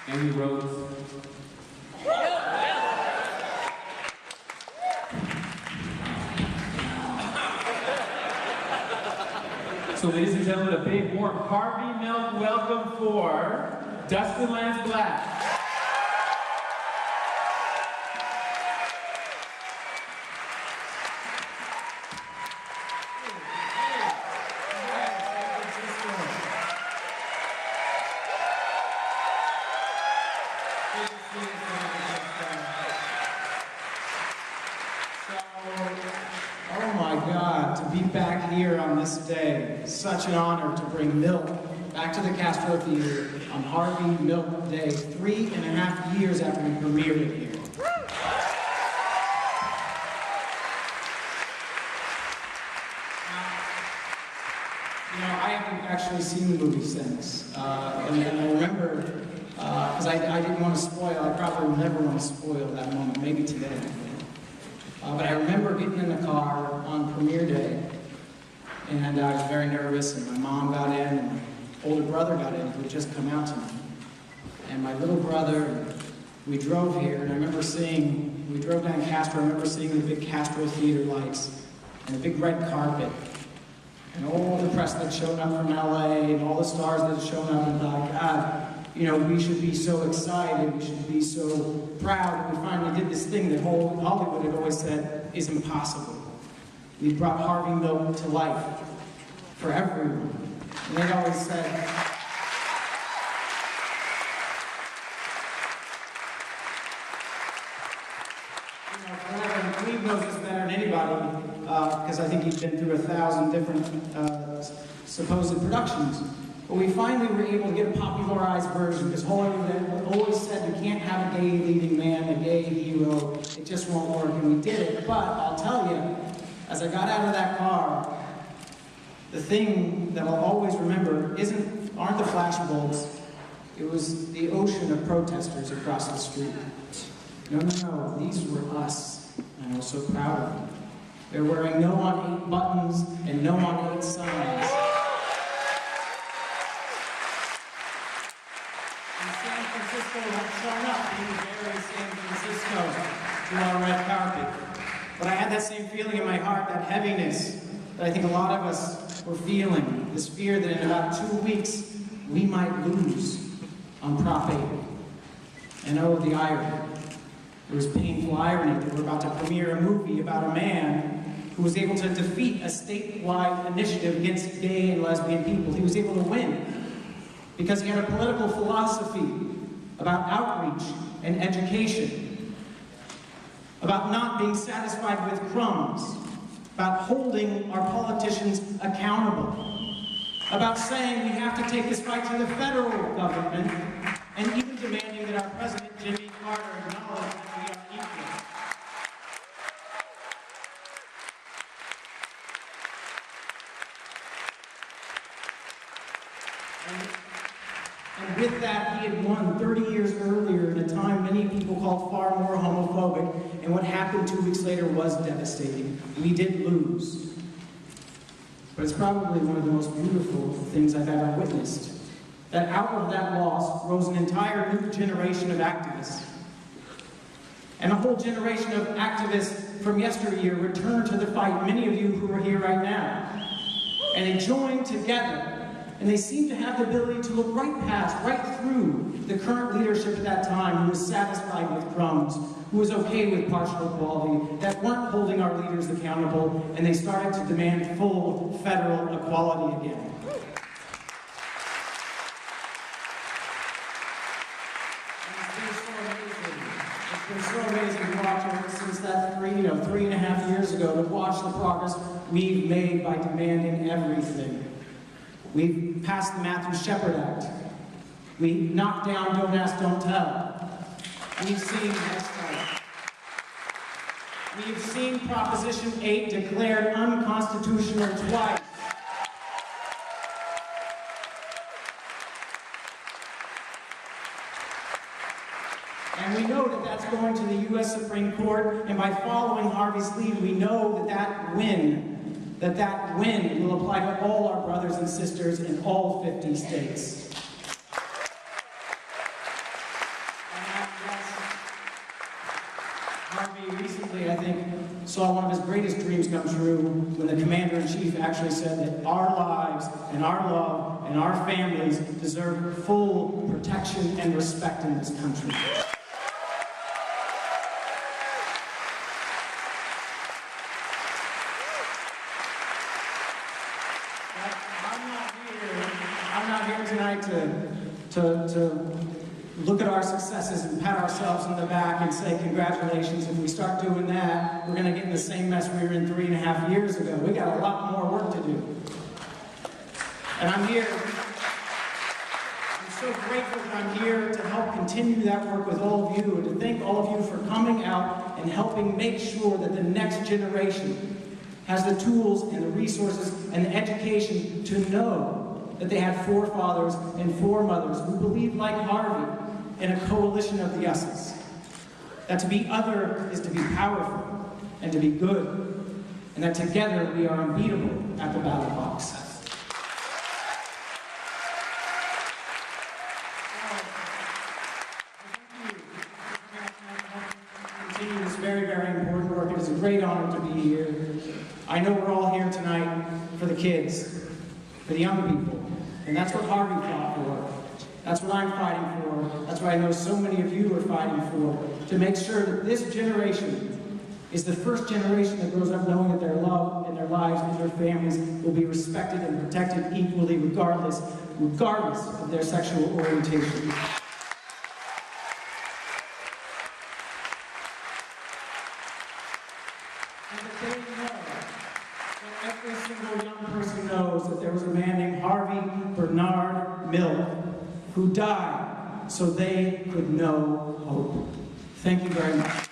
Amy Rhodes. So ladies and gentlemen, a big warm Harvey milk welcome for Dustin Lance Black. Oh my God, to be back here on this day, such an honor to bring milk back to the Castro Theatre on Harvey Milk Day, 3.5 years after we premiered it here. You know, I haven't actually seen the movie since, and I remember, because I didn't want to spoil, I probably will never want to spoil that moment, maybe today. But I remember getting in the car on premiere day, and I was very nervous, and my mom got in, and my older brother got in, who had just come out to me. And my little brother, we drove here, and I remember seeing, we drove down Castro, I remember seeing the big Castro Theatre lights, and the big red carpet, and all the press that showed up from LA, and all the stars that had shown up, and I thought, God, you know, we should be so excited, we should be so proud that we finally did this thing that Hollywood had always said is impossible. We brought Harvey Milk to life for everyone. And they'd always said, you know, forever, and Cleve knows this better than anybody, because I think he's been through 1,000 different supposed productions. But we finally were able to get a popularized version, because Hollywood always said you can't have a gay leading man, a gay hero, it just won't work, and we did it. But I'll tell you, as I got out of that car, the thing that I'll always remember aren't the flashbulbs, it was the ocean of protesters across the street. No, these were us, and I was so proud of them. They're wearing no on 8 buttons and no on 8 signs. San Francisco had shown up being very San Francisco to our red carpet. But I had that same feeling in my heart, that heaviness that I think a lot of us were feeling. This fear that in about 2 weeks, we might lose on Prop 8. And oh, the irony. There was painful irony that we're about to premiere a movie about a man who was able to defeat a statewide initiative against gay and lesbian people. He was able to win because he had a political philosophy about outreach and education, about not being satisfied with crumbs, about holding our politicians accountable, about saying we have to take this fight to the federal government, and even demanding that our President Jimmy Carter acknowledge that we are equal. And with that, he had won 30 years earlier in a time many people called far more homophobic, and what happened 2 weeks later was devastating. We did lose. But it's probably one of the most beautiful things I've ever witnessed. That out of that loss rose an entire new generation of activists. And a whole generation of activists from yesteryear returned to the fight, many of you who are here right now. And they joined together. And they seemed to have the ability to look right past, right through the current leadership at that time who was satisfied with crumbs, who was okay with partial equality, that weren't holding our leaders accountable, and they started to demand full federal equality again. It's been so amazing to watch it since that 3.5 years ago, to watch the progress we've made by demanding everything. We've passed the Matthew Shepard Act. We knocked down Don't Ask, Don't Tell. We've seen Proposition 8 declared unconstitutional twice. And we know that that's going to the U.S. Supreme Court, and by following Harvey's lead, we know that that win will apply to all our brothers and sisters in all 50 states. saw one of his greatest dreams come true when the Commander-in-Chief actually said that our lives and our love and our families deserve full protection and respect in this country. I'm not here tonight to look at our successes and pat ourselves on the back and say congratulations. If we start doing that, we're going to get in the same mess we were in 3.5 years ago. We got a lot more work to do. And I'm here, I'm so grateful that I'm here to help continue that work with all of you and to thank all of you for coming out and helping make sure that the next generation has the tools and the resources and the education to know that they had forefathers and foremothers who believed like Harvey in a coalition of the us's. That to be other is to be powerful and to be good, and that together we are unbeatable at the ballot box. Continue this very, very important work. It is a great honor to be here. I know we're all here tonight for the kids, for the young people, and that's what Harvey fought for. That's what I'm fighting for. That's what I know so many of you are fighting for, to make sure that this generation is the first generation that grows up knowing that their love and their lives and their families will be respected and protected equally regardless of their sexual orientation. And that they know, that every single young person knows that there was a man named Harvey Bernard Milk who died so they could know hope. Thank you very much.